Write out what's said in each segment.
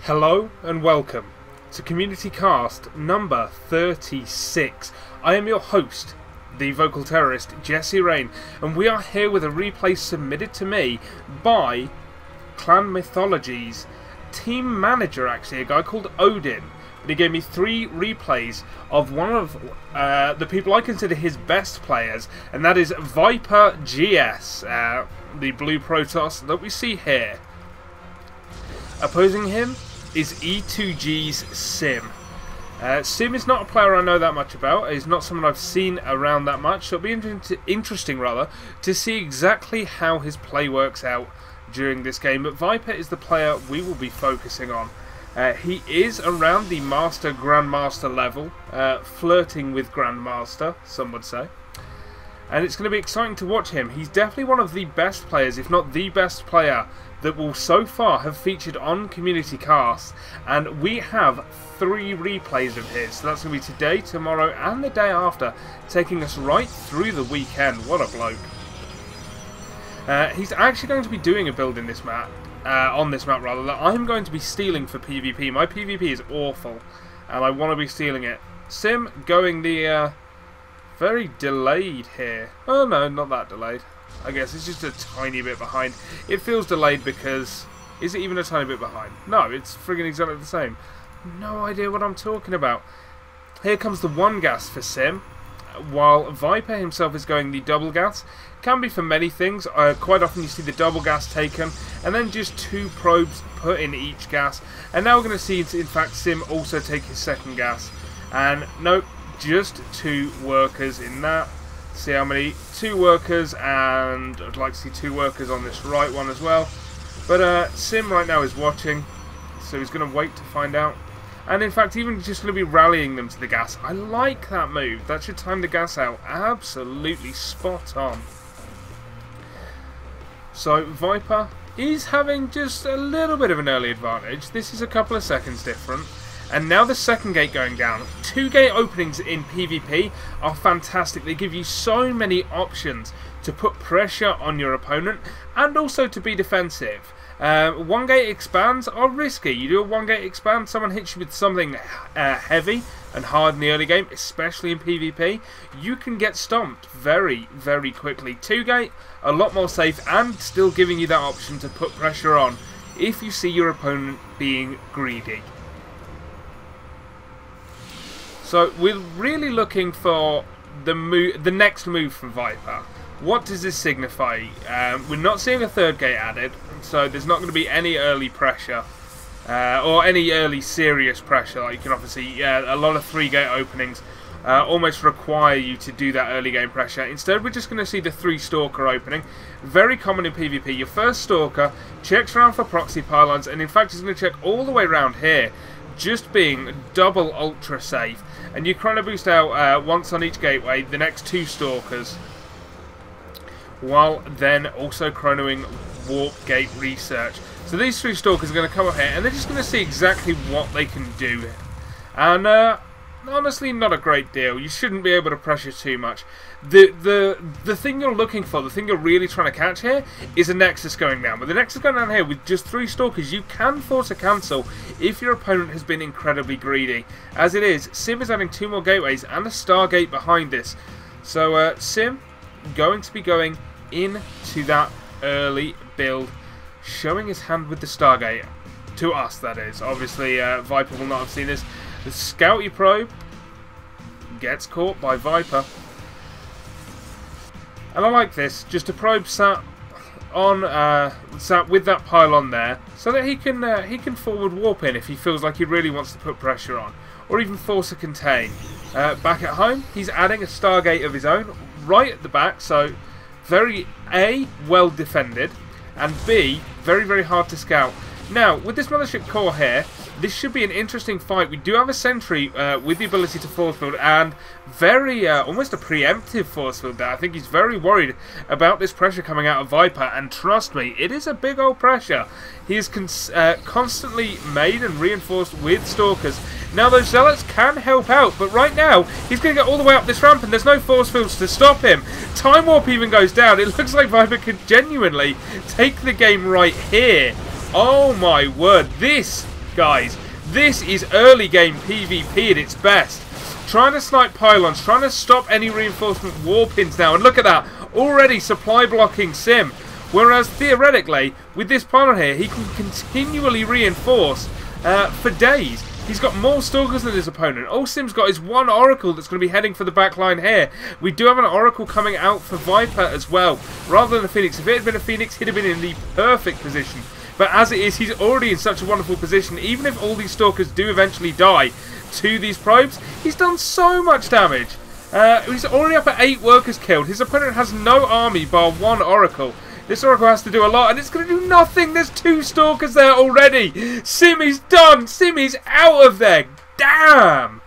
Hello and welcome to Community Cast number 36. I am your host, the vocal terrorist Jesse Rain, and we are here with a replay submitted to me by Clan Mythology's team manager, actually, a guy called Odin. But he gave me 3 replays of one of the people I consider his best players, and that is Viper GS, the blue Protoss that we see here. Opposing him is E2G's Sim. Sim is not a player I know that much about. He's not someone I've seen around that much, so it'll be interesting to see exactly how his play works out during this game. But Viper is the player we will be focusing on. He is around the Master Grandmaster level, flirting with Grandmaster, some would say. And it's going to be exciting to watch him. He's definitely one of the best players, if not the best player, that will so far have featured on Community Cast. And we have 3 replays of his. So that's going to be today, tomorrow, and the day after, taking us right through the weekend. What a bloke. He's actually going to be doing a build in this map, on this map rather, that I'm going to be stealing for PvP. My PvP is awful, and I want to be stealing it. Sim going the very delayed here. Oh no, not that delayed. I guess it's just a tiny bit behind. It feels delayed because... Is it even a tiny bit behind? No, it's friggin' exactly the same. No idea what I'm talking about. Here comes the 1 gas for Sim, while Viper himself is going the double gas. Can be for many things. Quite often you see the double gas taken, and then just 2 probes put in each gas. And now we're going to see, in fact, Sim also take his 2nd gas. And nope, just 2 workers in that. See how many? 2 workers, and I'd like to see 2 workers on this right one as well. But Sim right now is watching, so he's going to wait to find out. And in fact, even just going to be rallying them to the gas. I like that move. That should time the gas out absolutely spot on. So Viper is having just a little bit of an early advantage. This is a couple of seconds different. And now the 2nd gate going down. 2 gate openings in PvP are fantastic. They give you so many options to put pressure on your opponent and also to be defensive. 1 gate expands are risky. You do a 1 gate expand, someone hits you with something heavy and hard in the early game, especially in PvP, you can get stomped very, very quickly. 2 gate, a lot more safe and still giving you that option to put pressure on if you see your opponent being greedy. So we're really looking for the next move from Viper. What does this signify? We're not seeing a 3rd gate added, so there's not going to be any early pressure, or any early serious pressure. Like you can obviously see, a lot of 3 gate openings almost require you to do that early game pressure. Instead, we're just going to see the 3 stalker opening. Very common in PvP. Your first stalker checks around for proxy pylons, and in fact, he's going to check all the way around here, just being double ultra safe. And you chrono boost out once on each gateway the next 2 stalkers, while then also chronoing warp gate research. So these 3 stalkers are going to come up here and they're just going to see exactly what they can do. And honestly, not a great deal. You shouldn't be able to pressure too much. The thing you're looking for, the thing you're really trying to catch here, is a Nexus going down. With the Nexus going down here with just 3 stalkers, you can force a cancel if your opponent has been incredibly greedy. As it is, Sim is adding 2 more gateways and a Stargate behind this. So Sim going to be going into that early build, showing his hand with the Stargate. To us, that is. Obviously, Viper will not have seen this. The Scouty probe gets caught by Viper. And I like this, just a probe sat with that pylon there, so that he can forward warp in if he feels like he really wants to put pressure on, or even force a contain. Back at home, he's adding a Stargate of his own right at the back, so very A, well defended, and B, very, very hard to scout. Now, with this Mothership core here, this should be an interesting fight. We do have a sentry with the ability to force field, and very, almost a preemptive force field there. I think he's very worried about this pressure coming out of Viper, and trust me, it is a big old pressure. He is constantly made and reinforced with stalkers. Now those zealots can help out, but right now he's going to get all the way up this ramp and there's no force fields to stop him. Time Warp even goes down. It looks like Viper could genuinely take the game right here. Oh my word, this guys. This is early game PvP at its best. Trying to snipe pylons, trying to stop any reinforcement war pins now. And look at that, already supply blocking Sim. Whereas theoretically, with this pylon here, he can continually reinforce for days. He's got more Stalkers than his opponent. All Sim's got is one Oracle that's going to be heading for the back line here. We do have an Oracle coming out for Viper as well, rather than a Phoenix. If it had been a Phoenix, he'd have been in the perfect position. But as it is, he's already in such a wonderful position. Even if all these Stalkers do eventually die to these probes, he's done so much damage. He's already up at 8 workers killed. His opponent has no army bar 1 Oracle. This Oracle has to do a lot, and it's going to do nothing. There's 2 Stalkers there already. Simmy's done. Simmy's out of there. Damn.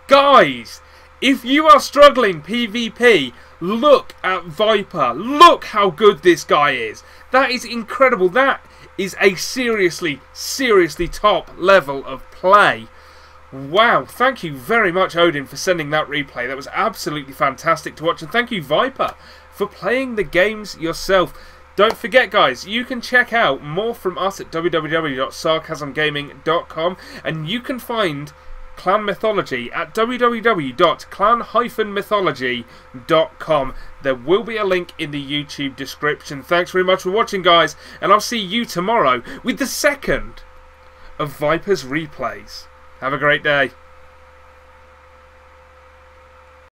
Guys, if you are struggling PvP, look at Viper. Look how good this guy is. That is incredible. That is a seriously, seriously top level of play. Wow, thank you very much, Odin, for sending that replay. That was absolutely fantastic to watch. And thank you, Viper, for playing the games yourself. Don't forget, guys, you can check out more from us at www.sarcasmgaming.com, and you can find Clan Mythology at www.clan-mythology.com. There will be a link in the YouTube description. Thanks very much for watching, guys, and I'll see you tomorrow with the second of Viper's replays. Have a great day.